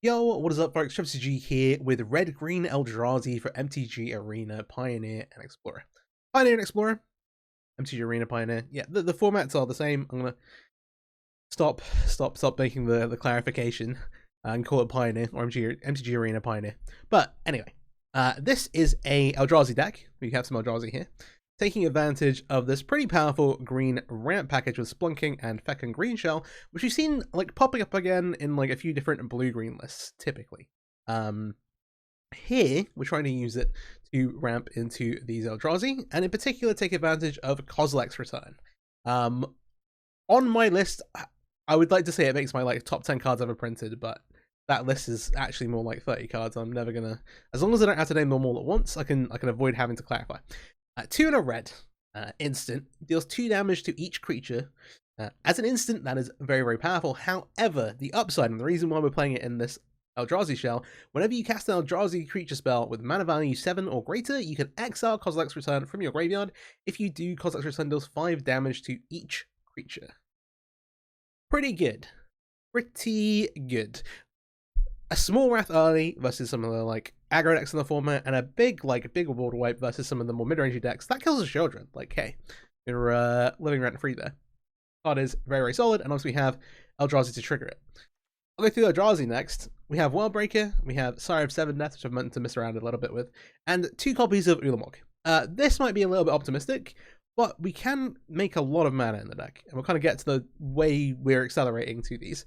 Yo, what is up, folks? MTG here with red-green Eldrazi for MTG Arena, Pioneer, and Explorer. Pioneer and Explorer, MTG Arena, Pioneer. Yeah, the formats are the same. I'm gonna stop making the clarification and call it Pioneer or MTG Arena Pioneer. But anyway, this is a Eldrazi deck. We have some Eldrazi here, taking advantage of this pretty powerful green ramp package with Splunking and Feckin' Green Shell, which we've seen like popping up again in like a few different blue-green lists, typically. Here, we're trying to use it to ramp into these Eldrazi, and in particular take advantage of Kozileks Return. On my list, I would like to say it makes my like top 10 cards ever printed, but that list is actually more like 30 cards. I'm never gonna, as long as I don't have to name them all at once, I can avoid having to clarify. 2 and a red, instant, deals 2 damage to each creature. As an instant, that is very, very powerful. However, the upside, and the reason why we're playing it in this Eldrazi shell, whenever you cast an Eldrazi creature spell with mana value 7 or greater, you can exile Kozileks Return from your graveyard. If you do, Kozileks Return deals 5 damage to each creature. Pretty good. Pretty good. A small Wrath early versus some of the like aggro decks in the format, and a big board wipe versus some of the more mid-range decks. That kills the children. Like, hey, you're living rent free there. Card is very, very solid, and obviously we have Eldrazi to trigger it. I'll go through Eldrazi next. We have Worldbreaker, we have Sire of 7 Deaths, which I've meant to mess around a little bit with, and 2 copies of Ulamog. This might be a little bit optimistic, but we can make a lot of mana in the deck, and we'll kind of get to the way we're accelerating to these.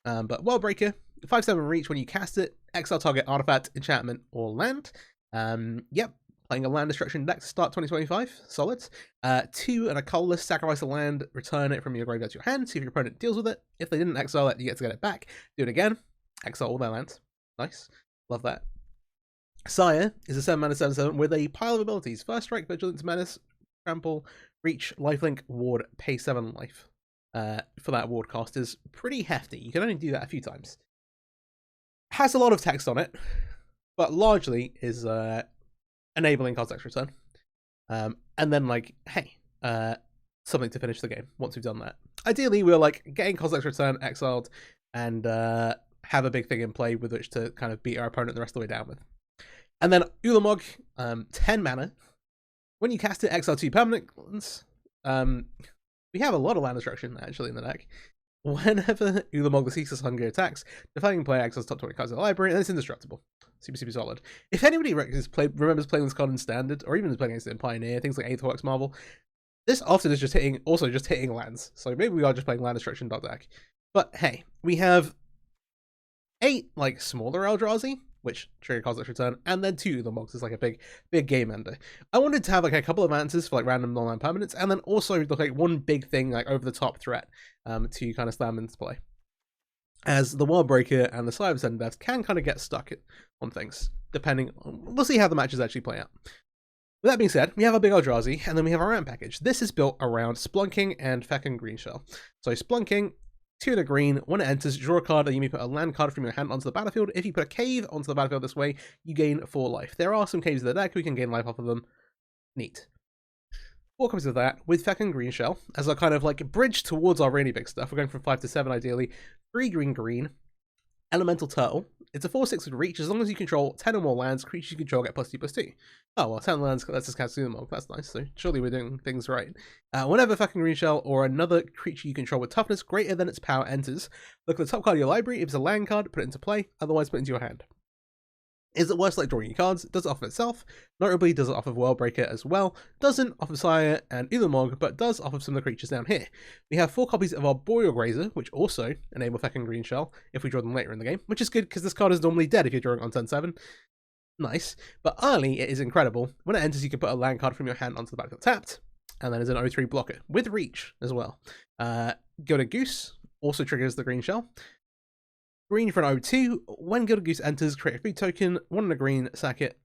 But Worldbreaker, 5/7 reach. When you cast it, exile target artifact, enchantment, or land. Yep, playing a land destruction deck to start 2025. Solid. 2 and a colorless, sacrifice a land, return it from your graveyard to your hand. See if your opponent deals with it. If they didn't exile it, you get to get it back. Do it again. Exile all their lands. Nice. Love that. Sire is a 7-mana 7/7 with a pile of abilities. First Strike, Vigilance, Menace, Trample, Reach, Lifelink, Ward, pay 7 life. For that ward cost is pretty hefty. You can only do that a few times. Has a lot of text on it, but largely is enabling Kozileks Return. And then like, hey, something to finish the game once we've done that. Ideally, we're like getting Kozileks Return exiled and have a big thing in play with which to kind of beat our opponent the rest of the way down with. And then Ulamog, 10 mana. When you cast it, exile 2 permanents. We have a lot of land destruction actually in the deck. Whenever Ulamog the Ceaseless Hunger attacks, defending player exiles top 20 cards of the library, and it's indestructible. Super, super solid. If anybody remembers playing this card in Standard, or even is playing against it in Pioneer, things like Aetherworks Marvel, this often is just hitting lands. So maybe we are just playing land destruction deck. But hey, we have 8 like smaller Eldrazi, which trigger Kozileks Return, and then 2 Ulamogs is like a big game ender. I wanted to have like a couple of answers for like random non-land permanents, and then also like one big thing like over the top threat to kind of slam into play. As the Worldbreaker and the Sire of 7 Deaths can kind of get stuck on things, depending on, we'll see how the matches actually play out. With that being said, we have a big Eldrazi, and then we have our ramp package. This is built around Splunking and Feckin' Green Shell. So Splunking, 2 and a green. When it enters, draw a card, and you may put a land card from your hand onto the battlefield. If you put a cave onto the battlefield this way, you gain 4 life. There are some caves in the deck, we can gain life off of them. Neat. 4 copies of that with Feckin' Green Shell as our kind of like bridge towards our really big stuff. We're going from 5 to 7 ideally. 3 green. Elemental Turtle. It's a 4/6 with reach. As long as you control 10 or more lands, creatures you control get +2/+2. Oh, well, 10 lands lets us cast Ulamog. That's nice. So surely we're doing things right. Whenever Feckin' Green Shell or another creature you control with toughness greater than its power enters, look at the top card of your library. If it's a land card, put it into play. Otherwise, put it into your hand. Is it worse like drawing your cards? Does it off of itself? Notably, does it off of Worldbreaker as well? Doesn't off of Sire and Ulamog, but does off of some of the creatures down here. We have 4 copies of our Boreal Grazer, which also enable Feckin' Green Shell if we draw them later in the game, which is good because this card is normally dead if you're drawing on turn 7. Nice. But early, it is incredible. When it enters, you can put a land card from your hand onto the battlefield tapped, and then there's an 0/3 blocker with reach as well. Gilded Goose also triggers the Green Shell. Green for an 0/2. When Gilded Goose enters, create a food token. 1 and a green, sack it.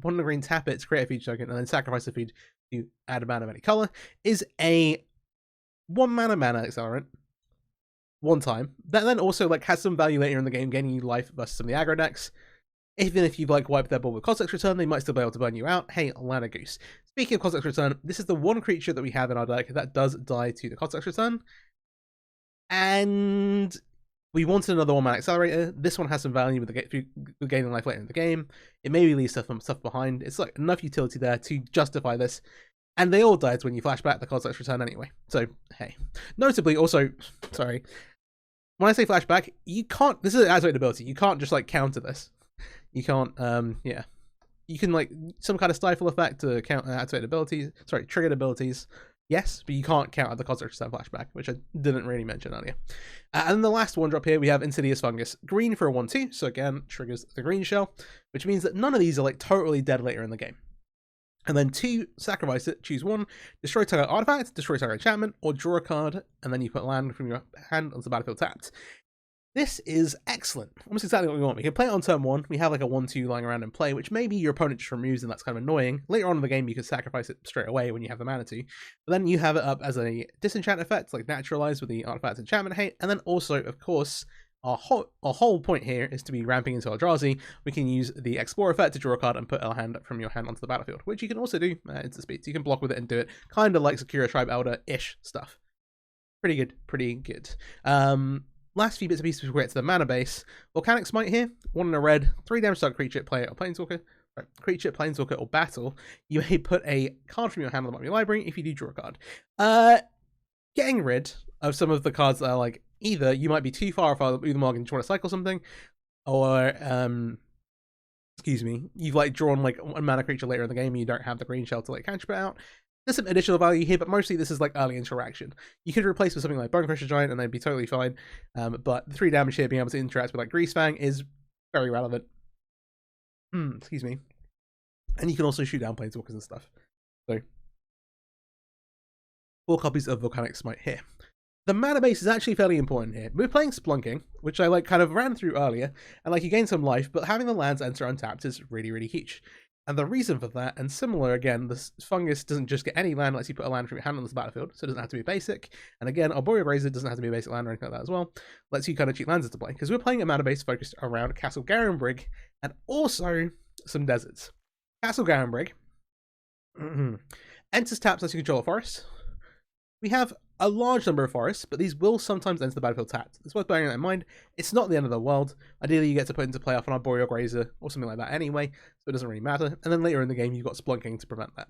1 and a green, tap it to create a food token, and then sacrifice the food to add a mana of any color. Is a 1 mana accelerant. 1 time. That then also like has some value later in the game, gaining you life versus some of the aggro decks. Even if you've like wiped their board with Kozileks Return, they might still be able to burn you out. Hey, land a goose. Speaking of Kozileks Return, this is the one creature that we have in our deck that does die to the Kozileks Return. And We wanted another 1-mana accelerator. This one has some value with gaining life later in the game. It maybe leaves stuff behind. It's like enough utility there to justify this. And they all died when you flashback the Kozileks Return anyway. So, hey. Notably, also, sorry, when I say flashback, you can't, this is an activated ability. You can't just, like, counter this. You can't, yeah. You can, like, some kind of stifle effect to counter activated abilities, sorry, triggered abilities. Yes, but you can't counter the Kozileks Return flashback, which I didn't really mention earlier. And the last one drop here, we have Insidious Fungus. Green for a 1/2, so again, triggers the green shell, which means that none of these are, like, totally dead later in the game. And then 2, sacrifice it, choose 1, destroy target artifact, destroy target enchantment, or draw a card, and then you put land from your hand onto the battlefield tapped. This is excellent. Almost exactly what we want. We can play it on turn 1, we have like a 1/2 lying around in play, which maybe your opponent just removes and that's kind of annoying. Later on in the game you can sacrifice it straight away when you have the mana to, but then you have it up as a disenchant effect, like naturalize with the artifact enchantment hate, and then also, of course, our whole point here is to be ramping into Eldrazi. We can use the Explore effect to draw a card and put a hand from your hand onto the battlefield, which you can also do into speed. So you can block with it and do it, kind of like Secure Tribe Elder-ish stuff. Pretty good, pretty good. Last few bits of pieces before we get to the mana base. Volcanic Smite here, 1 in a red, 3 damage to creature, player, or planeswalker. Right, creature, planeswalker, or battle. You may put a card from your hand on the bottom of your library if you do draw a card. Getting rid of some of the cards that are like, either you might be too far off Ulamog and you want to cycle something, or excuse me, you've like drawn like a mana creature later in the game and you don't have the green shell to like cantrip it out. There's some additional value here, but mostly this is like early interaction. You could replace with something like Bonecrusher Giant and they'd be totally fine. But the 3 damage here, being able to interact with like Greasefang is very relevant. Excuse me. And you can also shoot down planeswalkers and stuff. So 4 copies of Volcanic Smite here. The mana base is actually fairly important here. We're playing Splunking, which I like kind of ran through earlier, and like you gain some life, but having the lands enter untapped is really, really huge. And the reason for that, and similar again, this fungus doesn't just get any land unless you put a land from your hand on this battlefield, so it doesn't have to be basic. And again, Arboreal Razor doesn't have to be a basic land or anything like that as well. Lets you kind of cheat lands into play, because we're playing a mana base focused around Castle Garenbrig and also some deserts. Castle Garenbrig enters taps as you control a forest. We have a large number of forests, but these will sometimes enter the battlefield tapped. It's worth bearing that in mind. It's not the end of the world. Ideally, you get to put into play off an Arboreal Razor or something like that anyway, so it doesn't really matter. And then later in the game, you've got Splunking to prevent that.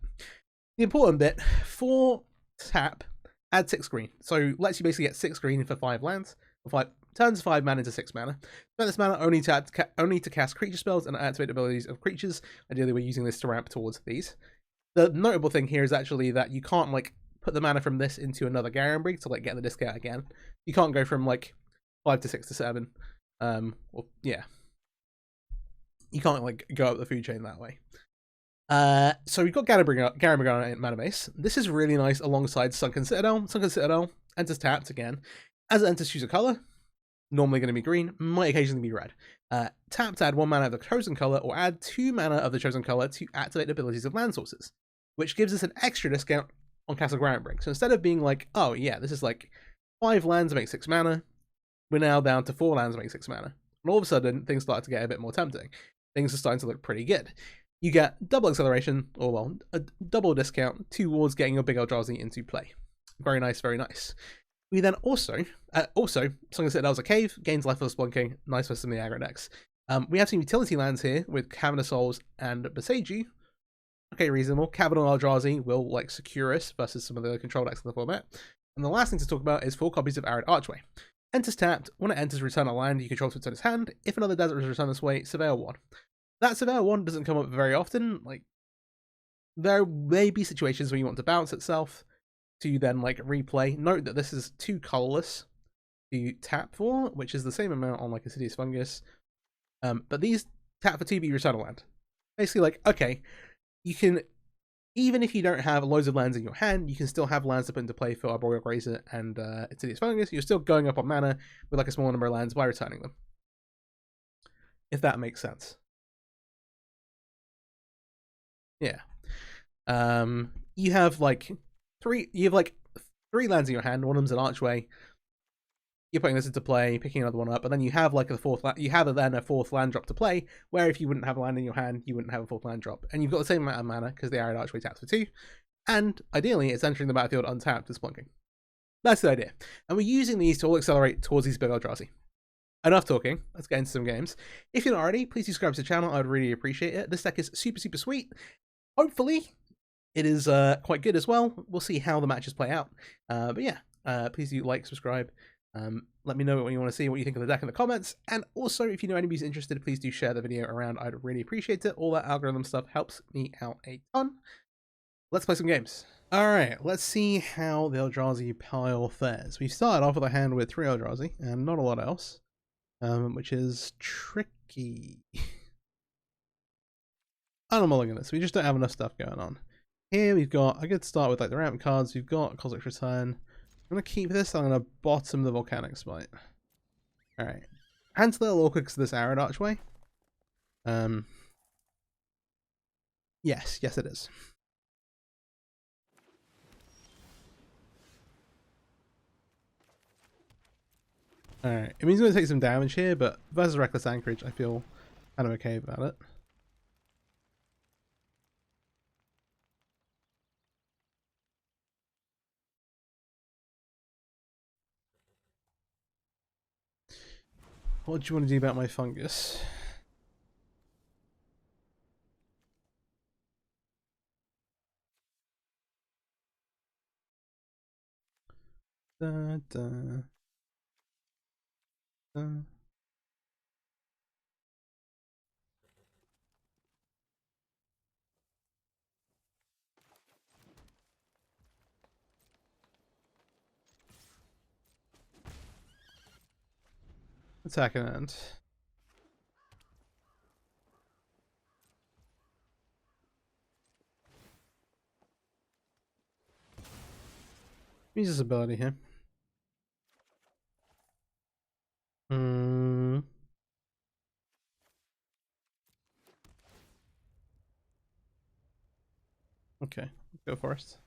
The important bit, for tap, add 6 green. So lets you basically get 6 green for 5 lands, or 5 turns 5 mana into 6 mana. Spend this mana only to cast creature spells and activate abilities of creatures. Ideally, we're using this to ramp towards these. The notable thing here is actually that you can't like put the mana from this into another Garenbrig to like get the discount again. You can't go from like 5 to 6 to 7. Or yeah, you can't like go up the food chain that way. So we've got Garenbrig on our mana base. This is really nice alongside Sunken Citadel. Sunken Citadel enters tapped again. As it enters, choose a color. Normally going to be green, might occasionally be red. Tap to add 1 mana of the chosen color, or add 2 mana of the chosen color to activate abilities of land sources, which gives us an extra discount on Castle Garenbrig. So instead of being like, oh yeah, this is like 5 lands make 6 mana, we're now down to 4 lands make 6 mana. And all of a sudden, things start to get a bit more tempting. Things are starting to look pretty good. You get double acceleration, or well, a double discount towards getting your big Eldrazi into play. Very nice, very nice. We then also, Sunken Citadel's a cave, gains life for Splunking, nice for some of the aggro decks. We have some utility lands here with Cavern of Souls and Boseiju. Okay, reasonable. Cavern of Eldrazi will like secure us versus some of the control decks in the format. And the last thing to talk about is 4 copies of Arid Archway. Enters tapped. When it enters, return a land you control to its hand. If another desert is returned this way, Surveil 1. That Surveil 1 doesn't come up very often. Like, there may be situations where you want to bounce itself to then like replay. Note that this is 2 colorless to tap for, which is the same amount on like Insidious Fungus. But these tap for 2, return a land. Basically, like, okay, you can, even if you don't have loads of lands in your hand, you can still have lands to put into play for Arboreal Razor and Insidious Fungus. You're still going up on mana with like a small number of lands by returning them. If that makes sense. Yeah. You have like 3 lands in your hand. One of them's an Archway. You're putting this into play, picking another one up, and then you have like a 4th you have then a 4th land drop to play, where if you wouldn't have a land in your hand, you wouldn't have a 4th land drop. And you've got the same amount of mana because the Arid Archway taps for 2. And ideally it's entering the battlefield untapped as Splunking. That's the idea. And we're using these to all accelerate towards these big Eldrazi. enough talking. Let's get into some games. If you're not already, please subscribe to the channel. I'd really appreciate it. This deck is super, super sweet. Hopefully, it is quite good as well. We'll see how the matches play out. But yeah, please do like, subscribe. Let me know what you want to see, what you think of the deck in the comments. And also, if you know anybody's interested, please do share the video around. I'd really appreciate it. All that algorithm stuff helps me out a ton. Let's play some games. Alright, let's see how the Eldrazi pile fares. We started off with a hand with 3 Eldrazi and not a lot else, which is tricky. I'm mulling this. We just don't have enough stuff going on. Here we've got a good start with like the ramp cards. We've got Kozileks Return. I'm going to keep this. I'm going to bottom the Volcanic Smite. Alright. Hand's a little awkward because of this Arrowed Archway. Yes it is. Alright, it means we're going to take some damage here, but versus Reckless Anchorage, I feel kind of okay about it. What do you want to do about my fungus? Da, da. Attack and end. Use his ability here. Okay, go first.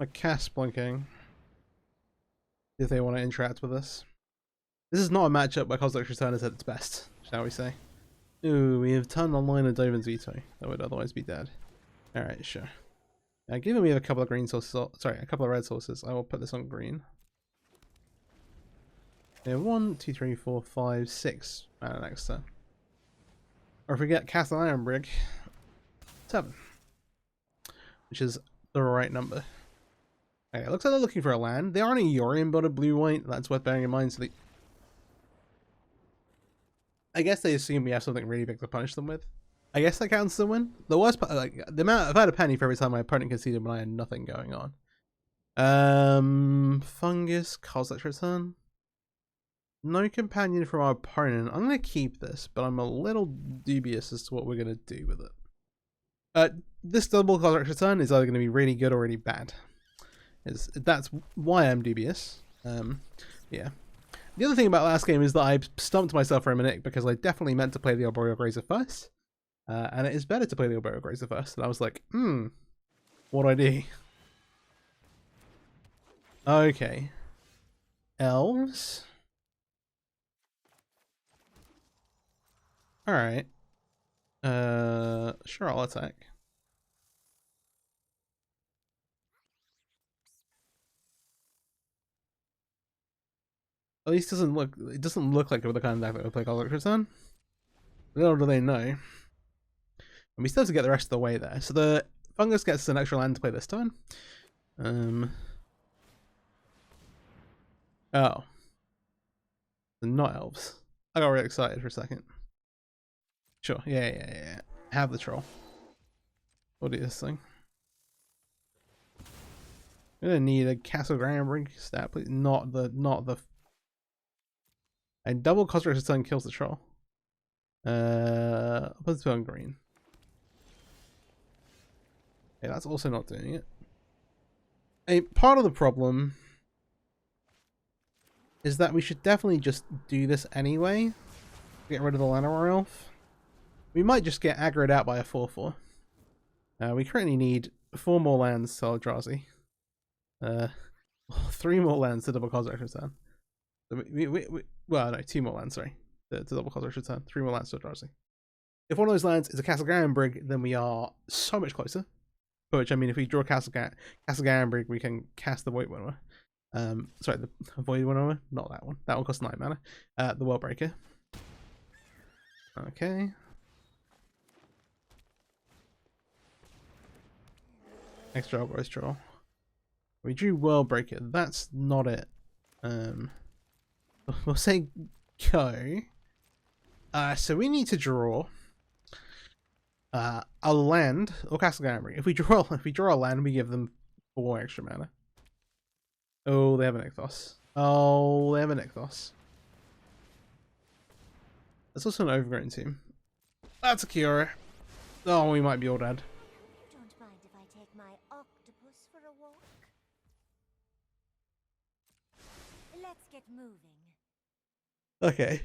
I cast Splunking if they want to interact with us. This is not a matchup where Kozileks Return is at its best, shall we say. Ooh, we have turned online a Dovin's Veto. That would otherwise be dead. Alright, sure. Now, given we have a couple of green sources, sorry, a couple of red sources, I will put this on green. Yeah, 1, 2, 3, 4, 5, 6 mana next turn. Or if we get Castle Ironbrig, 7. Which is the right number. Okay, it looks like they're looking for a land. They aren't a Yorion but a blue-white. That's worth bearing in mind. So I guess they assume we have something really big to punish them with. I guess that counts as a win. The worst part, like the amount I've had a penny for every time my opponent conceded when I had nothing going on. Fungus, Kozileks Return. No companion from our opponent. I'm gonna keep this, but I'm a little dubious as to what we're gonna do with it. This double Kozileks Return is either gonna be really good or really bad. That's why I'm dubious. Yeah. The other thing about last game is that I stumped myself for a minute because I definitely meant to play the Arboreal Grazer first. And it is better to play the Arboreal Grazer first. And I was like, what do I do? Okay. Elves? Alright. Sure, I'll attack. At least it doesn't look like the kind of deck that would play Kozileks Return. Little do they know. And we still have to get the rest of the way there. So the fungus gets an extra land to play this turn. Oh. They're not elves. I got really excited for a second. Sure, yeah. Have the troll. We'll do this thing. We're gonna need a Castle Ironbrig stat, please. Not the and double Kozileks Return kills the troll. I'll put this on green. Okay, that's also not doing it. Part of the problem is that we should definitely just do this anyway. Get rid of the Llanowar Elf. We might just get aggroed out by a 4/4. We currently need 4 more lands to Eldrazi. 3 more lands to double Kozileks Return. So well, no, 2 more lands, sorry. To double Kozileks Return. 3 more lands to Eldrazi. If one of those lands is a Castle Garenbrig, then we are so much closer. Which, I mean, if we draw Castle Garenbrig, we can cast the Void Winnower. Sorry, the Void Winnower, not that one. That one costs 9 mana. The World Breaker. Okay. Extra Growth Draw. We drew World Breaker. That's not it. We'll say go. So we need to draw a land or Castle Garenbrig. If we draw a land, we give them 4 extra mana. Oh, they have an Nykthos. Oh, they have an Nykthos. That's also an Overgrown Tomb. That's a Kiora. Oh, we might be all dead. Don't mind if I take my octopus for a walk? Let's get moving. Okay.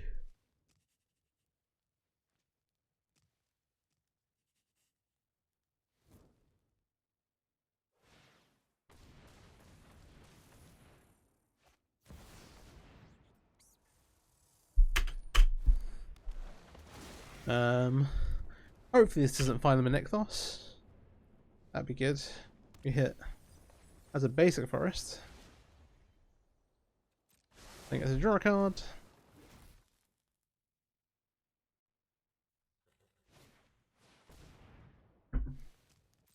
Hopefully this doesn't find them a Nykthos. That'd be good. We hit as a basic forest. I think it's a draw card.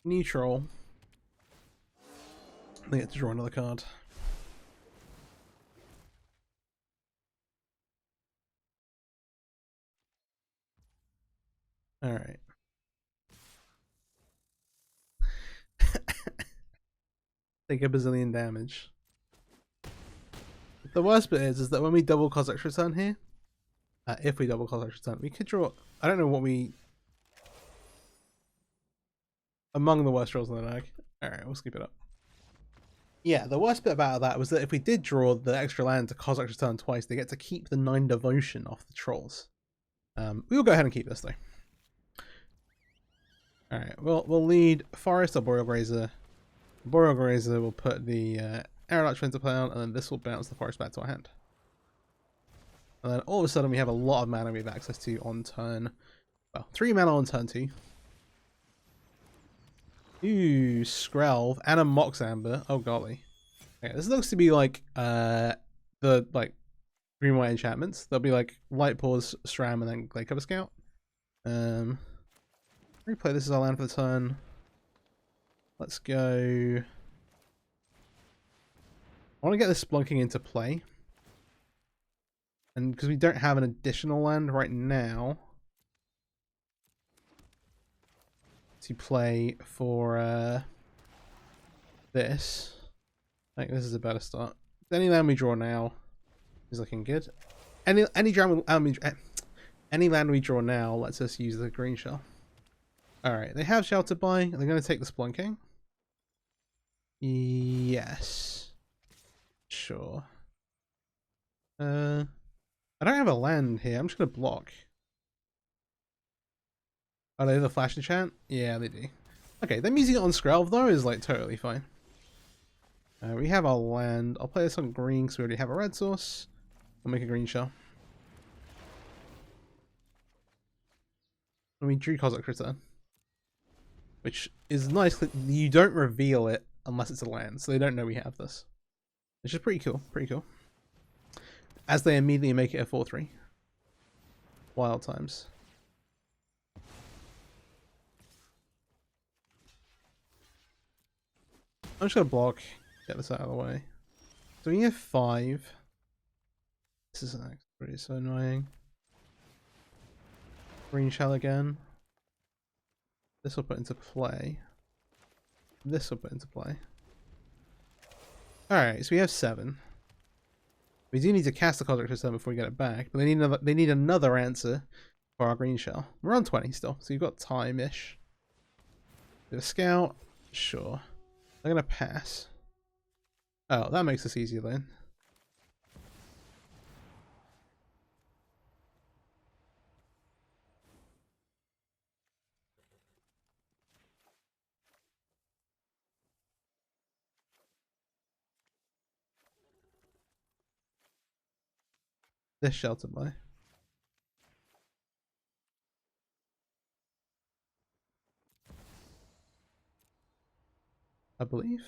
Neutral. I get to draw another card. Alright. Take a bazillion damage. The worst bit is that when we double Kozileks Return here, if we double Kozileks Return, we could draw. I don't know what we. Among the worst draws in the deck. Alright, we'll skip it up. Yeah, the worst bit about that was that if we did draw the extra land to Kozileks Return twice, they get to keep the 9 Devotion off the trolls. We will go ahead and keep this though. Alright, we'll lead Forest or Boreal Grazer. Boreal Grazer will put the Aerodach into play on, and then this will bounce the Forest back to our hand. And then all of a sudden we have a lot of mana we have access to on turn. Well, 3 mana on turn 2. Ooh, Skrelv and a Mox Amber. Oh golly. Okay, this looks to be like the green white enchantments. There'll be like Light Paws, Stram, and then Gladecover Scout. Replay this as our land for the turn. Let's go. I want to get this Splunking into play. And because we don't have an additional land right now to play for this, I think this is a better start. Any land we draw now is looking good. Any land we draw now lets us use the green shell. Alright, they have Shelter by. They're going to take the Splunking. Yes. Sure. I don't have a land here. I'm just going to block. Oh, they have a flash enchant? Yeah, they do. Okay, them using it on Skrelv though is like totally fine. We have our land. I'll play this on green because we already have a red source. We'll make a green shell. And we drew Kozileks Return. Which is nice. You don't reveal it unless it's a land, so they don't know we have this. Which is pretty cool. Pretty cool. As they immediately make it a 4/3. Wild times. I'm just gonna block. Get this out of the way. So we have 5. This is actually so annoying. Green shell again. This will put into play. This will put into play. Alright, so we have 7. We do need to cast the Kozileks Return before we get it back, but they need another answer for our green shell. We're on 20 still, so you've got time-ish. Bit of scout, sure. I'm gonna pass. Oh, that makes this easier then. This Shelter by. I believe.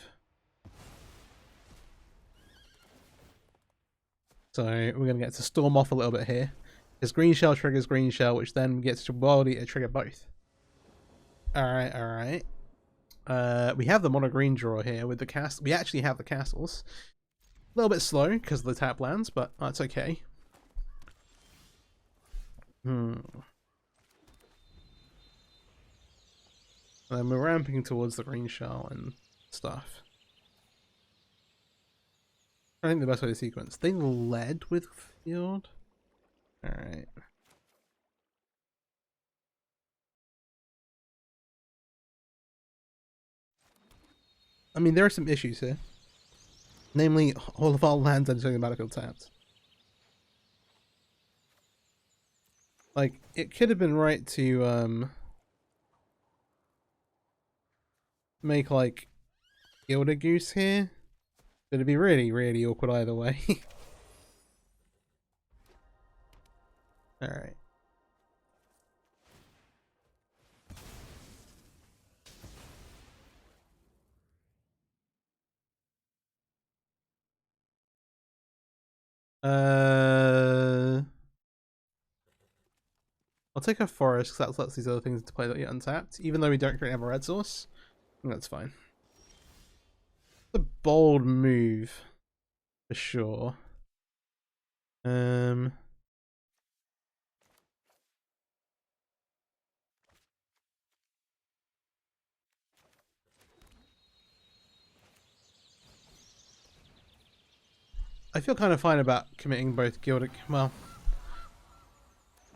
So we're going to get to storm off a little bit here. Because green shell triggers green shell, which then gets to Wild Eater trigger both. Alright, alright. We have the mono green draw here with the cast. We actually have the castles. A little bit slow because of the tap lands, but that's okay. And then we're ramping towards the green shell and stuff. I think the best way to sequence. They led with field. Alright. I mean, there are some issues here. Namely, all of our lands are entering the battlefield tapped. Like, it could have been right to make like Gilded Goose here, but it'd be really, really awkward either way. Alright. I'll take a forest because that lets these other things into play that get untapped. Even though we don't currently have a red source, I think that's fine. It's a bold move for sure. I feel kind of fine about committing both Gilded. Well,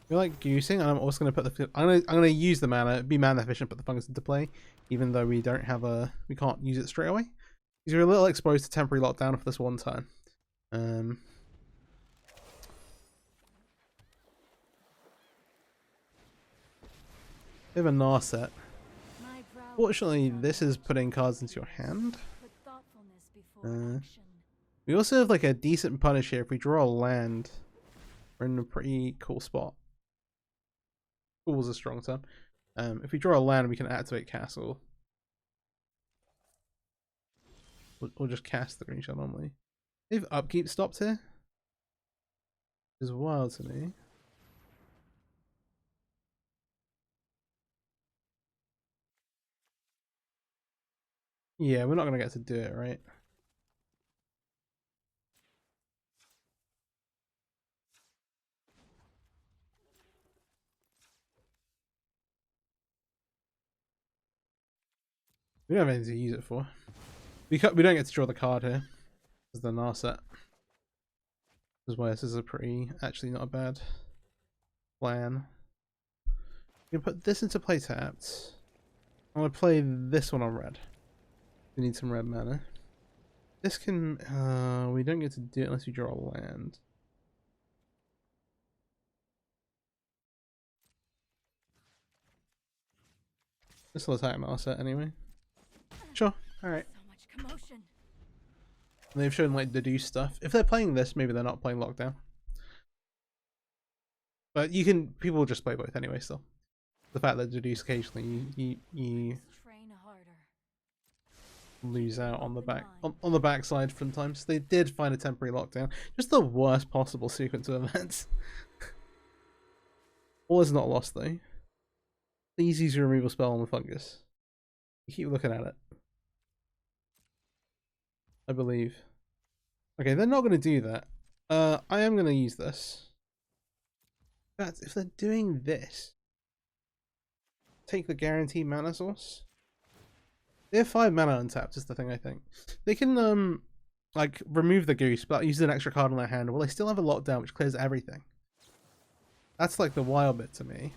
we like goosing, and I'm also going to put the. I'm going to use the mana, be mana efficient, put the fungus into play, even though we don't have a. We can't use it straight away because you're a little exposed to temporary lockdown for this one turn. We have a Gnar set. Fortunately, this is putting cards into your hand. We also have like a decent punish here. If we draw a land, we're in a pretty cool spot. Cool is a strong term. If we draw a land, we can activate castle. We'll just cast the green shell normally. If upkeep stopped here, is wild to me. Yeah, we're not gonna get to do it, right? We don't have anything to use it for. We don't get to draw the card here. This is the Gnar set. This is why this is a pretty, actually not a bad plan. We can put this into play tapped. I'm gonna play this one on red. We need some red mana. This can, we don't get to do it unless we draw a land. This will attack Gnar set anyway. Sure, alright. They've shown like deduce stuff. If they're playing this, maybe they're not playing lockdown. But you can, people will just play both anyway still. The fact that deduce occasionally, you lose out on the back on the backside sometimes. They did find a temporary lockdown. Just the worst possible sequence of events. All is not lost though. Please use your removal spell on the fungus. You keep looking at it. I believe. Okay, they're not going to do that. I am going to use this. But if they're doing this, take the guaranteed mana source. They have 5 mana untapped is the thing I think. They can like remove the goose but use an extra card on their hand. Well, they still have a lockdown which clears everything. That's like the wild bit to me,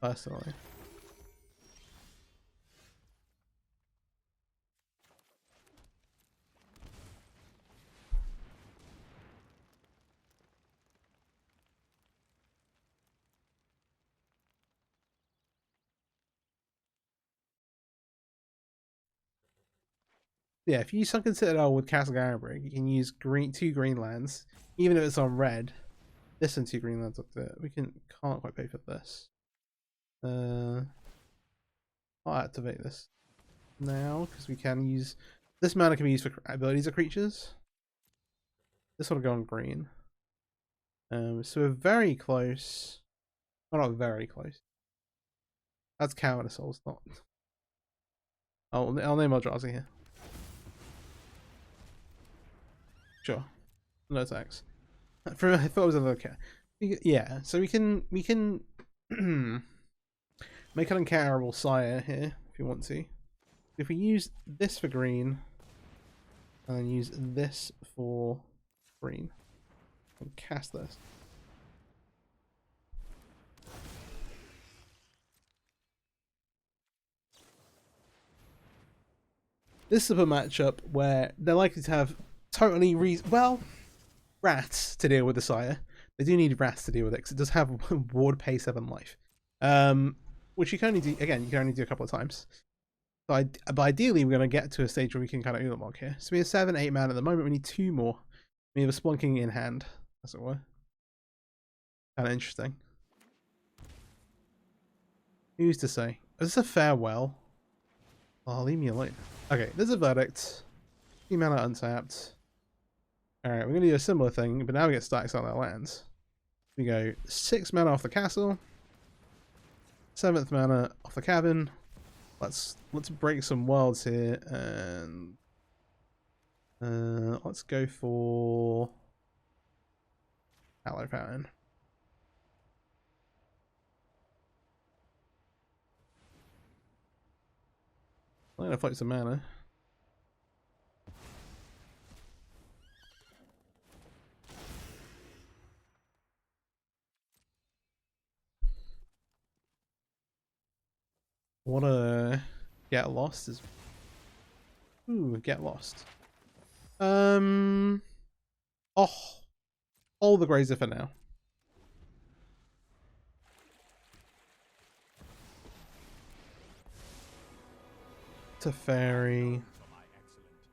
personally. Yeah, if you use Sunken Citadel with Castle Garenbrig, you can use 2 green lands, even if it's on red. This and 2 green lands up there. We can't quite pay for this. I'll activate this. now because we can use this mana can be used for abilities of creatures. This will go on green. So we're very close. Oh, not very close. That's Cow Souls, not. I'll name Eldrazi here. Sure. No attacks. I thought it was another cat. Yeah, so we can make an uncounterable Sire here if you want to. If we use this for green and then use this for green and cast this. This is a matchup where they're likely to have totally rats to deal with the Sire. They do need rats to deal with it because it does have ward pay 7 life. Which you can only do, again, you can only do a couple of times. But ideally, we're going to get to a stage where we can kind of Ulamog here. So we have 7, 8 mana at the moment. We need 2 more. We have a Splunking in hand, as it were. Kind of interesting. Who's to say? Is this a farewell? Oh, leave me alone. Okay, there's a verdict. 2 mana untapped. Alright, we're going to do a similar thing, but now we get stacks on our lands. We go 6 mana off the castle. 7th mana off the cabin. Let's break some worlds here and let's go for Hallow Fountain. I'm gonna float some mana. What a get lost is. Ooh, get lost. Oh, all the Grazer for now. Teferi.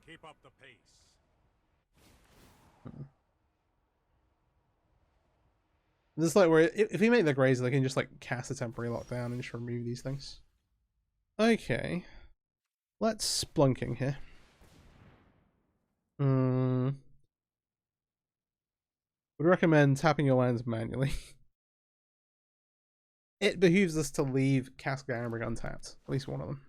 Keep up the pace. This is like where if we make the Grazer, they can just like cast a temporary lockdown and just remove these things. Okay, let's Splunking here. Would recommend tapping your lands manually. It behooves us to leave Cask Garenbrig untapped, at least one of them.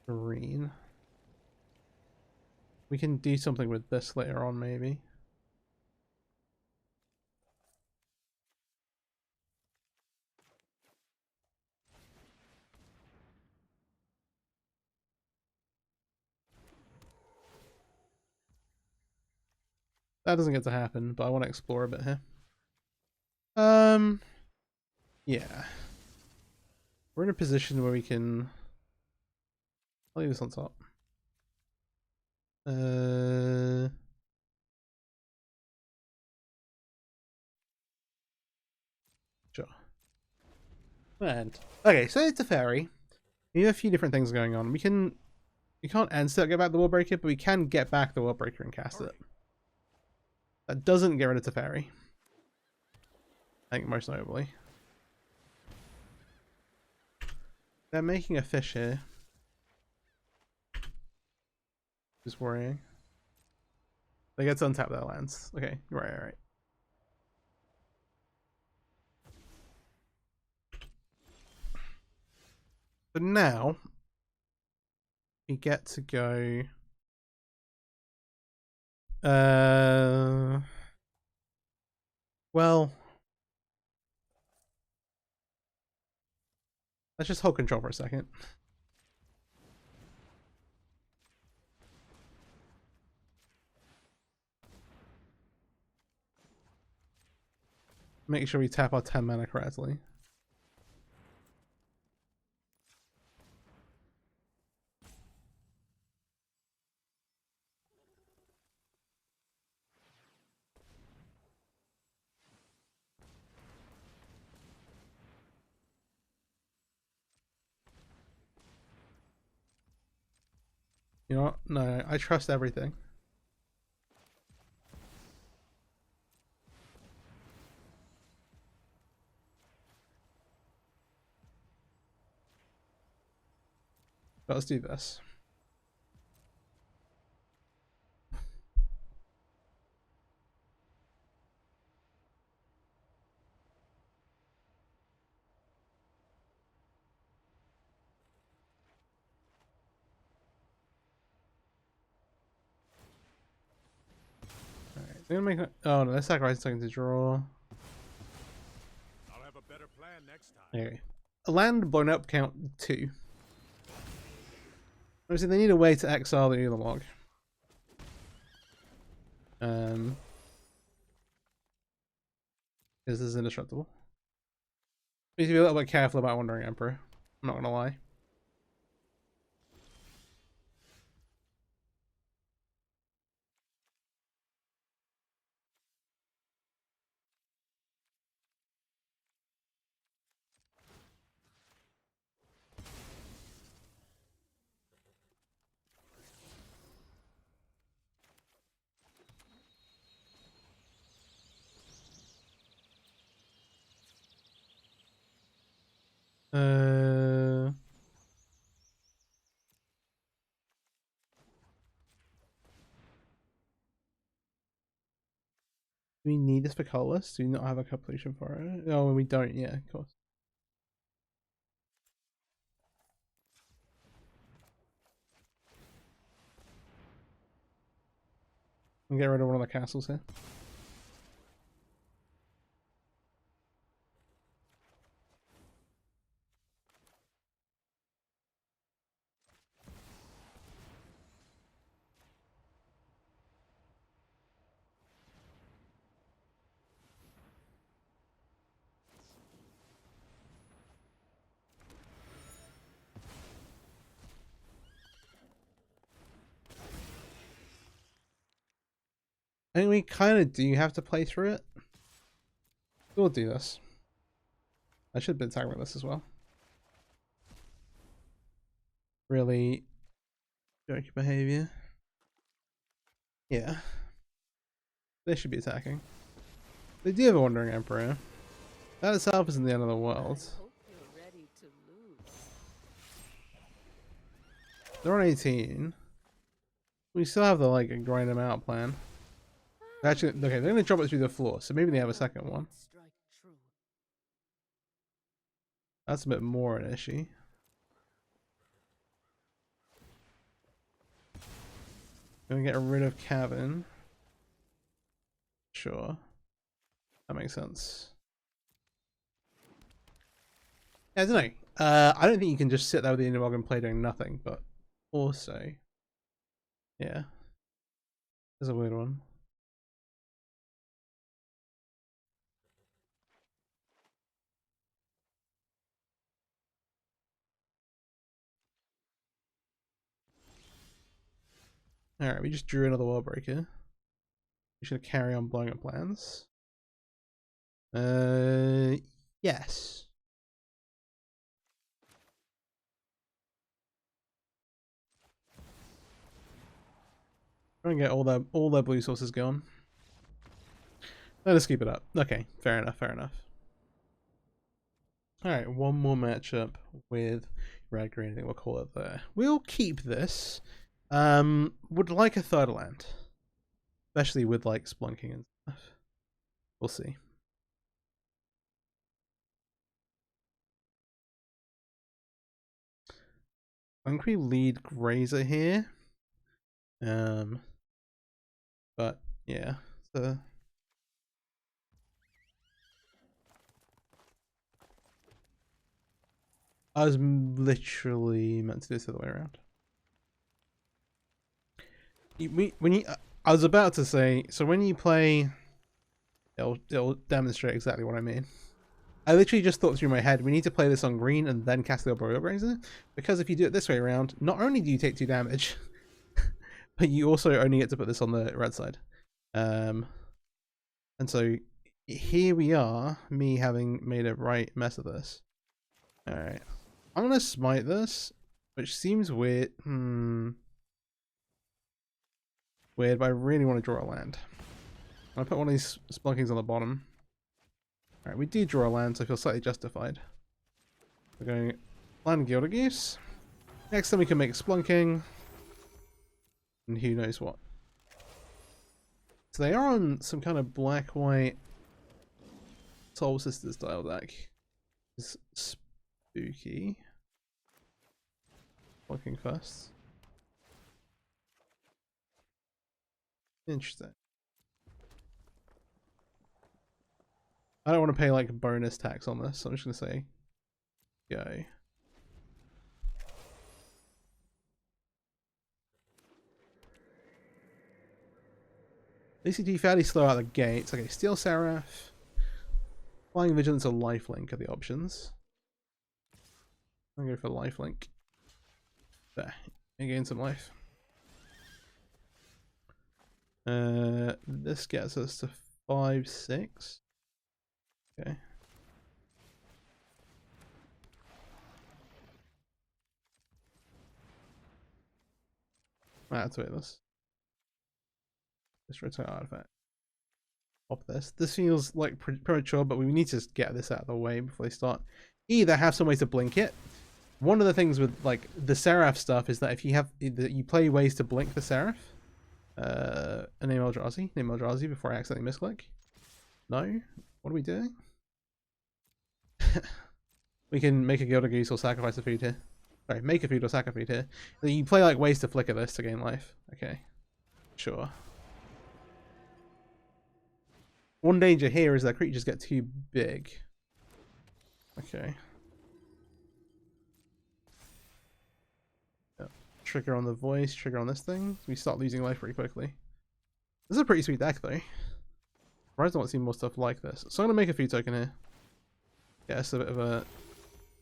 Green. We can do something with this later on, maybe. That doesn't get to happen, but I want to explore a bit here. Yeah. We're in a position where we can. I'll leave this on top. Sure. And okay, so it's a fairy. We have a few different things going on. We can't instant get back the Wallbreaker, but we can get back the Wallbreaker and cast it. That doesn't get rid of Teferi. I think most notably. They're making a fish here. Just worrying. They get to untap their lands. Okay, right. But now we get to go. Well, let's just hold control for a second. Make sure we tap our 10 mana correctly. You know what? No, I trust everything. let's do this. Alright, they're gonna make it. Oh no, they're sacrificing to draw. I'll have a better plan next time. Okay. A land blown up count 2. Obviously, they need a way to exile the Ulamog. Because this is indestructible. We need to be a little bit careful about Wandering Emperor. I'm not gonna lie. Do we need this for colorless? Do we not have a completion for it? Oh, we don't. Yeah, of course. I'll get rid of one of the castles here. I think we kind of do have to play through it. We'll do this. I should have been talking about this as well. Really jerky behavior. Yeah. They should be attacking. They do have a Wandering Emperor. That itself isn't the end of the world. They're on 18. We still have the like grind them out plan. Actually, okay, they're gonna drop it through the floor, so maybe they have a second one. That's a bit more an issue. Gonna get rid of Cavern. Sure. That makes sense. Yeah, I don't know. I don't think you can just sit there with the Ulamog and play doing nothing, but also, yeah. There's a weird one. Alright, we just drew another wall breaker. We should carry on blowing up plans. Yes. Try and get all their blue sources going. Let us keep it up. Okay, fair enough, fair enough. Alright, one more matchup with red green, I think we'll call it there. We'll keep this. Would like a third land. Especially with like Splunking and stuff. We'll see. I think we lead Grazer here. But yeah, so I was literally meant to do this the other way around. I was about to say, so when you play, it'll demonstrate exactly what I mean. I literally just thought through my head, we need to play this on green and then cast the Arboreal Grazer, because if you do it this way around, not only do you take 2 damage, but you also only get to put this on the red side. And so here we are, me having made a right mess of this. Alright. I'm gonna smite this, which seems weird. Weird, but I really want to draw a land. I'm gonna put one of these Splunkings on the bottom. Alright, we do draw a land, so I feel slightly justified. We're going land Gildagoose. Next time we can make Splunking. And who knows what. So they are on some kind of black-white Soul Sisters style deck. It's spooky. Splunking first. Interesting. I don't want to pay like bonus tax on this, so I'm just going to say go. ACT fairly slow out the gates. Okay, Steel Seraph, Flying Vigilance, or Lifelink are the options. I'm going to go for Lifelink. There, you gain some life. This gets us to 5-6. Okay. Activate this. This return artifact. Pop this. This feels like premature, but we need to just get this out of the way before they start. Either have some ways to blink it. One of the things with like the Seraph stuff is that if you have you play ways to blink the Seraph. Name Eldrazi before I accidentally misclick. No? What are we doing? We can make a Gilded Goose or sacrifice a food here. Sorry, make a food or sacrifice here. You play like ways to flicker this to gain life. Okay. Sure. One danger here is that creatures get too big. Okay. Yep. Trigger on the voice, trigger on this thing. We start losing life pretty quickly. This is a pretty sweet deck though. I don't want to see more stuff like this. So I'm going to make a food token here. Get us a bit of a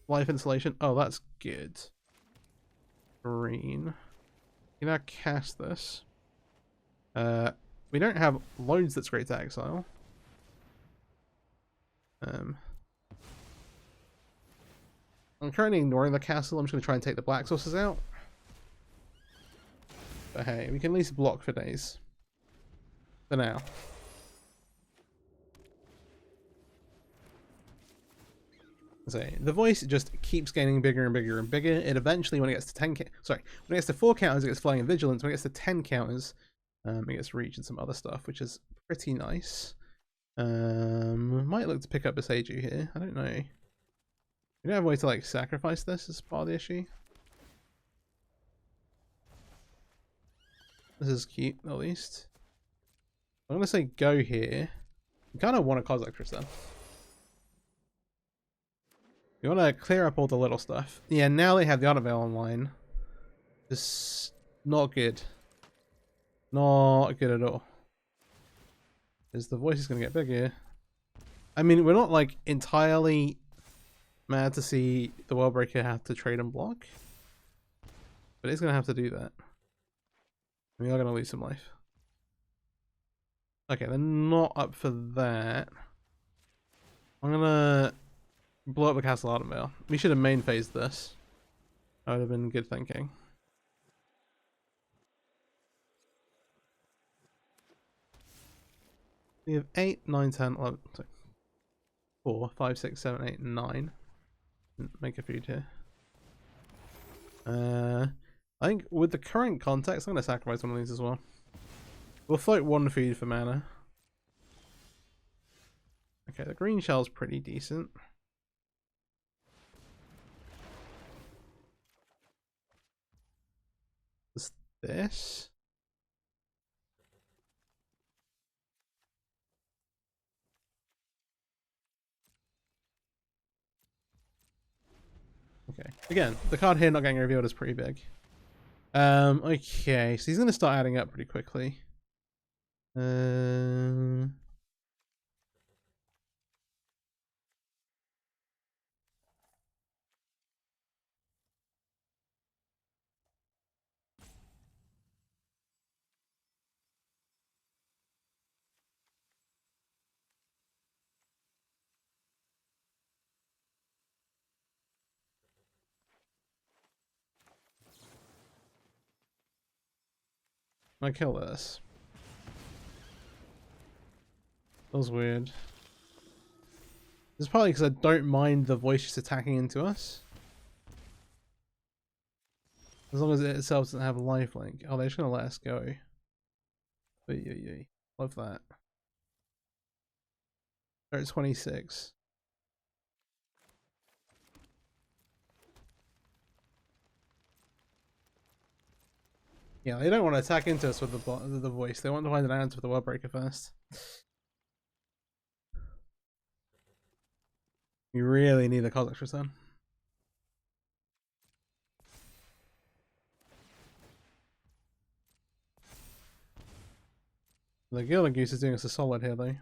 life insulation. Oh, that's good. Green. You now cast this. We don't have loads that's great to exile. I'm currently ignoring the castle. I'm just going to try and take the black sources out. But hey, we can at least block for days. For now. So the voice just keeps getting bigger and bigger and bigger. It eventually, when it gets to 10, when it gets to 4 counters, it gets Flying and Vigilance. When it gets to 10 counters, it gets Reach and some other stuff, which is pretty nice. Might look to pick up a Seiju here. I don't know. We don't have a way to like sacrifice this as part of the issue. This is cute, at least. I'm gonna say go here. I kind of want a Kozileks Return. You want to clear up all the little stuff. Yeah, now they have the Unavail online. Just not good. Not good at all. Because the voice is going to get bigger. I mean, we're not like entirely mad to see the Worldbreaker have to trade and block. But it's going to have to do that. We are going to lose some life. Okay, they're not up for that. I'm going to blow up the Castle Ardenvale. We should have main phased this. That would have been good thinking. We have 8, 9, 10, 11, sorry. 4, 5, 6, 7, 8, 9. Make a food here. I think with the current context, I'm going to sacrifice one of these as well. We'll float one food for mana. Okay, the green shell's pretty decent. What's this? Okay. Again, the card here not getting revealed is pretty big. Okay, so he's going to start adding up pretty quickly. I kill this. That was weird. This is probably because I don't mind the voice just attacking into us. As long as it itself doesn't have a lifelink. Oh, they're just gonna let us go. Love that. They're at 26. Yeah, they don't want to attack into us with the voice. They want to find an answer with the word breaker first. You really need the Kozileks Return. The Gilded Goose is doing us a solid here, though.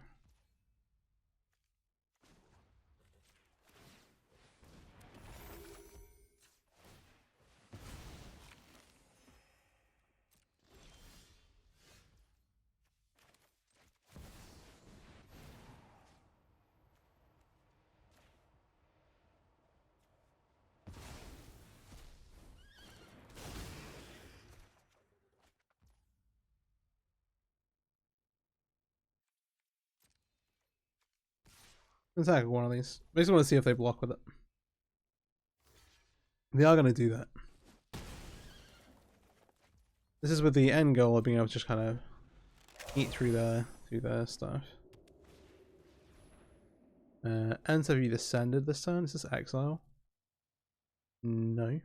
Let's tackle one of these. Basically want to see if they block with it. They are going to do that. This is with the end goal of being able to just kind of eat through their stuff. Ends have you descended this turn? Is this exile? No.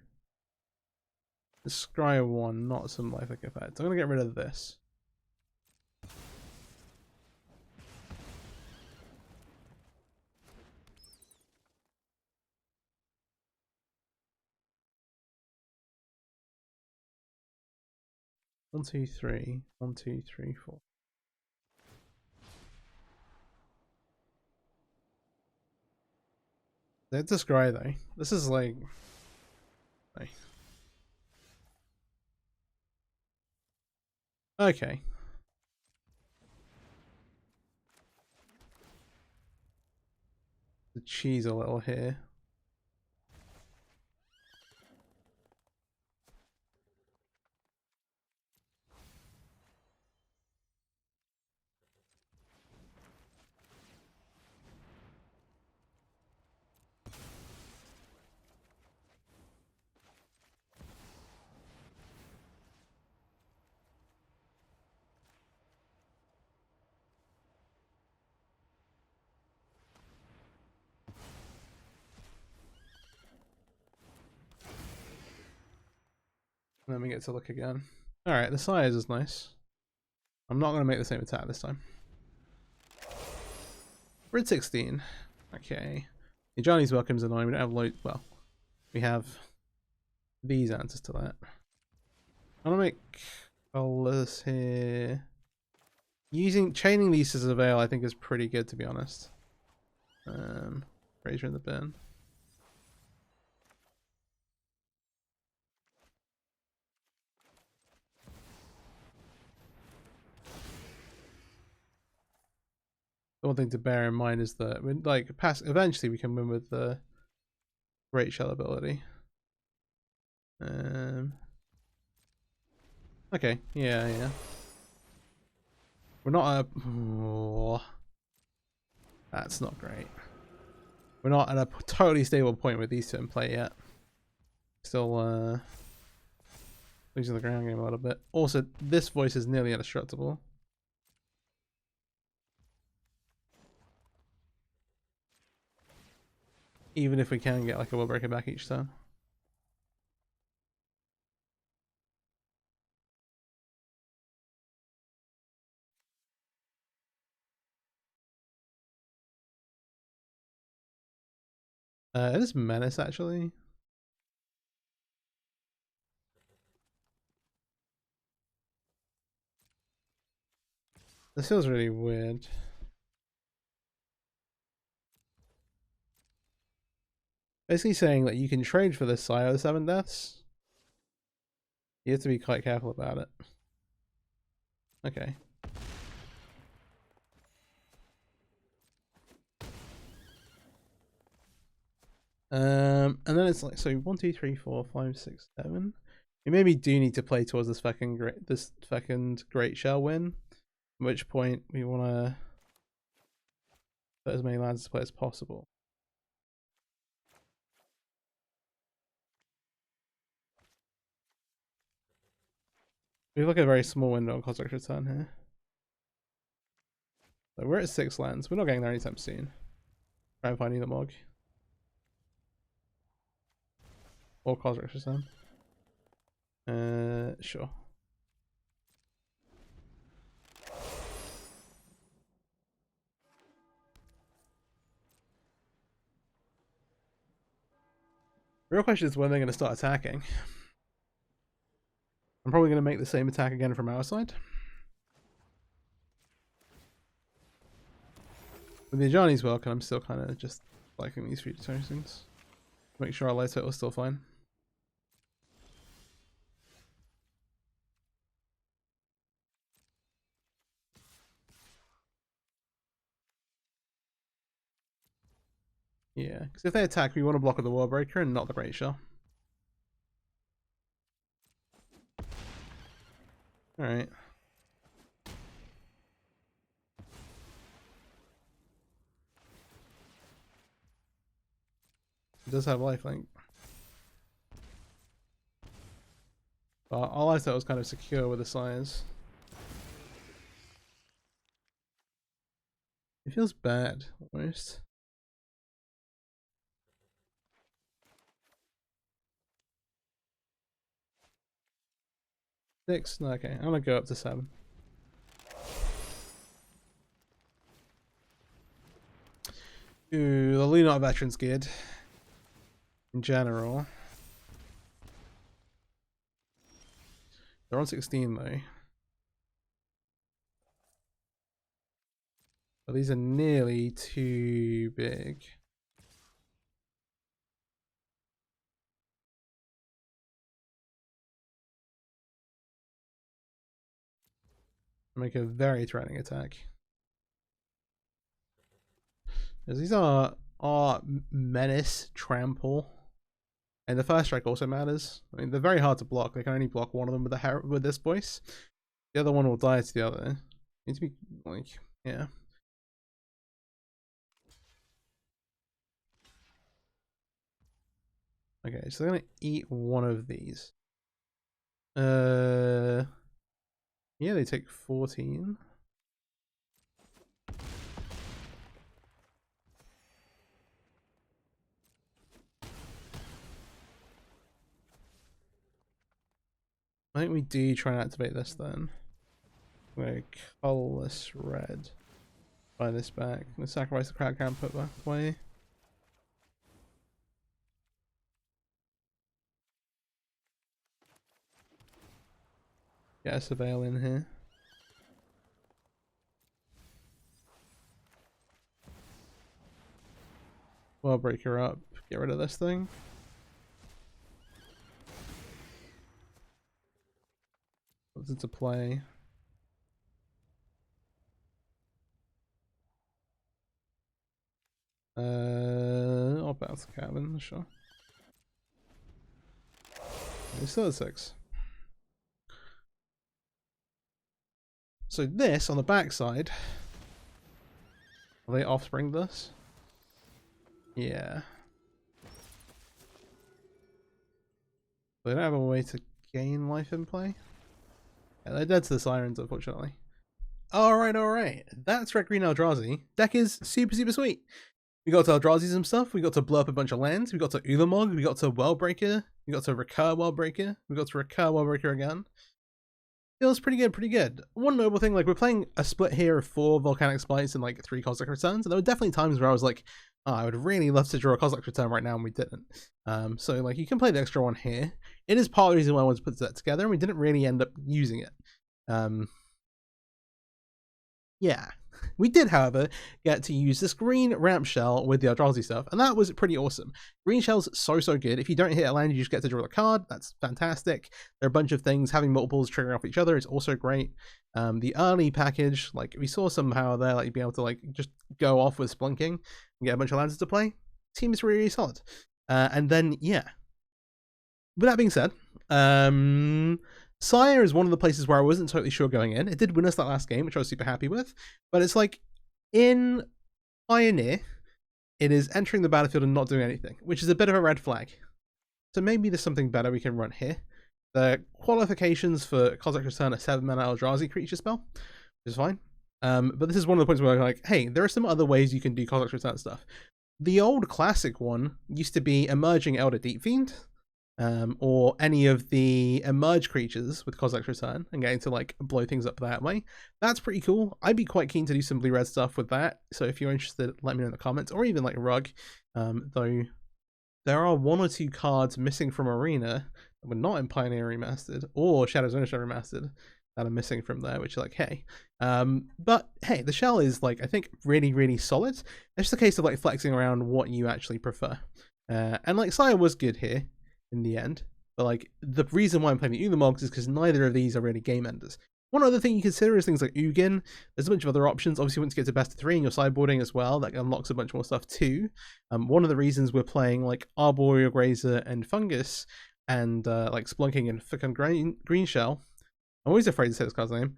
The Scryer one, not some lifelink effect. I'm going to get rid of this. One, two, three. 1, 2, 3, 4. That's a scry though. This is like. Okay. The cheese a little here. And then we get to look again. Alright, the size is nice. I'm not going to make the same attack this time. We're at 16. Okay. The Johnny's Welcome's annoying. We don't have loads. Well, we have these answers to that. I want to make colors here. Chaining these to the veil, I think, is pretty good, to be honest. Razor in the bin. The one thing to bear in mind is that eventually we can win with the Great Shell ability. Okay, yeah. We're not at a... Oh, that's not great. We're not at a totally stable point with these two in play yet. Still losing the ground game a little bit. Also, this voice is nearly indestructible. Even if we can get like a will breaker back each turn. It is Menace actually. This feels really weird. Basically saying that you can trade for this Sire of the 7 Deaths. You have to be quite careful about it. Okay. And then it's like, so 1, 2, 3, 4, 5, 6, 7. We maybe do need to play towards this fucking great shell win. At which point we want to put as many lands to play as possible. We look at a very small window on Kozileks Return here. So we're at 6 lands. We're not getting there anytime soon. Try and find Ulamog. Or Kozileks Return. Sure. The real question is when they're going to start attacking. I'm probably going to make the same attack again from our side. With the Ajani's work, and I'm still kind of just liking these future tokens. Make sure our life total is still fine. Yeah, because if they attack, we want to block with the World Breaker and not the Great Shell. Alright. It does have lifelink. But our life total was kind of secure with the Sires. It feels bad, almost. Six? No, okay. I'm gonna go up to 7. Ooh, the Lunar Veterans good. In general. They're on 16 though. But these are nearly too big. Make a very threatening attack. Because these are menace, trample, and the first strike also matters. I mean, they're very hard to block. They can only block one of them with this voice. The other one will die to the other. Need to be like, yeah. Okay, so they're gonna eat one of these. Yeah, they take 14. I think we do try and activate this then. I'm going to colorless red. Buy this back. I'm going to sacrifice the crowd camp, put back away. Get a surveil in here. Well, break her up. Get rid of this thing. What's into play? I'll bounce the cabin, sure. We're still at 6. So this on the backside, will they offspring this? Yeah. They don't have a way to gain life in play. Yeah, they're dead to the Sirens, unfortunately. Alright. That's Red Green Eldrazi. Deck is super sweet. We got to Eldrazi some stuff, we got to blow up a bunch of lands, we got to Ulamog, we got to World Breaker, we got to recur World Breaker, we got to recur World Breaker again. Feels pretty good. One notable thing, like we're playing a split here of 4 Volcanic Splites and like 3 Kozileks Returns, and there were definitely times where I was like, oh, I would really love to draw a Kozileks Return right now, and we didn't. So like you can play the extra one here. It is part of the reason why I wanted to put that together, and we didn't really end up using it. Yeah. We did, however, get to use this green ramp shell with the Eldrazi stuff, and that was pretty awesome. Green shell's so good. If you don't hit a land, you just get to draw a card. That's fantastic. There are a bunch of things. Having multiples triggering off each other is also great. The early package, like we saw somehow there, like you'd be able to like just go off with Splunking and get a bunch of lands to play. Seems really solid. And then, yeah. With that being said, Sire is one of the places where I wasn't totally sure going in. It did win us that last game, which I was super happy with. But it's like, in Pioneer, it is entering the battlefield and not doing anything, which is a bit of a red flag. So maybe there's something better we can run here. The qualifications for Kozileks Return are 7-mana Eldrazi creature spell, which is fine. But this is one of the points where I'm like, hey, there are some other ways you can do Kozileks Return stuff. The old classic one used to be emerging Elder Deep Fiend, or any of the emerge creatures with Kozileks Return and getting to like blow things up that way. That's pretty cool. I'd be quite keen to do some blue-red stuff with that. So if you're interested, let me know in the comments, or even like Rug. Though there are 1 or 2 cards missing from Arena that were not in Pioneer Remastered or Shadows Ownership Remastered that are missing from there, which is like, hey. But hey, the shell is like, I think really solid. It's just a case of like flexing around what you actually prefer. And like Sire was good here in the end, but like the reason why I'm playing the Ulamogs is because neither of these are really game enders. One other thing you consider is things like Ugin. There's a bunch of other options. Obviously, once you get to best of 3 and you're sideboarding as well, that unlocks a bunch more stuff too. One of the reasons we're playing like Arboreal Grazer and Fungus and like Splunking and fucking Green Shell, I'm always afraid to say this card's name,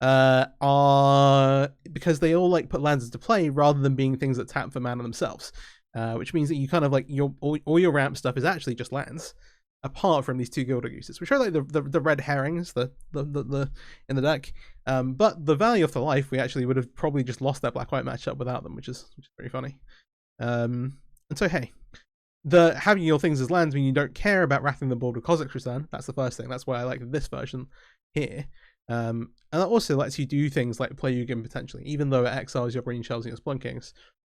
are because they all like put lands into play rather than being things that tap for mana themselves. Which means that you kind of like all your ramp stuff is actually just lands, apart from these 2 Gilded Gooses, which are like the red herrings, the in the deck. But the value of the life, we actually would have probably just lost that black-white matchup without them, which is pretty funny. And so hey, having your things as lands mean you don't care about wrapping the board with Kozileks Return. That's the first thing. That's why I like this version here. And that also lets you do things like play Ugin potentially, even though it exiles your Green Shells and your Splunkings.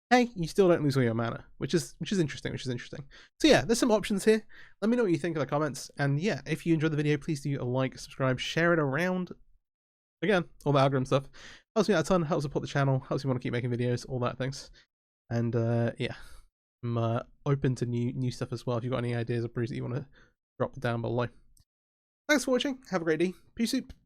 Hey, you still don't lose all your mana, which is interesting. So yeah, there's some options here. Let me know what you think in the comments. And yeah, if you enjoyed the video, please do like, subscribe, share it around. Again, all the algorithm stuff helps me out a ton, helps support the channel, helps me want to keep making videos, all that things. And yeah, I'm open to new stuff as well. If you've got any ideas or brews that you want to drop down below. Thanks for watching. Have a great day. Peace out.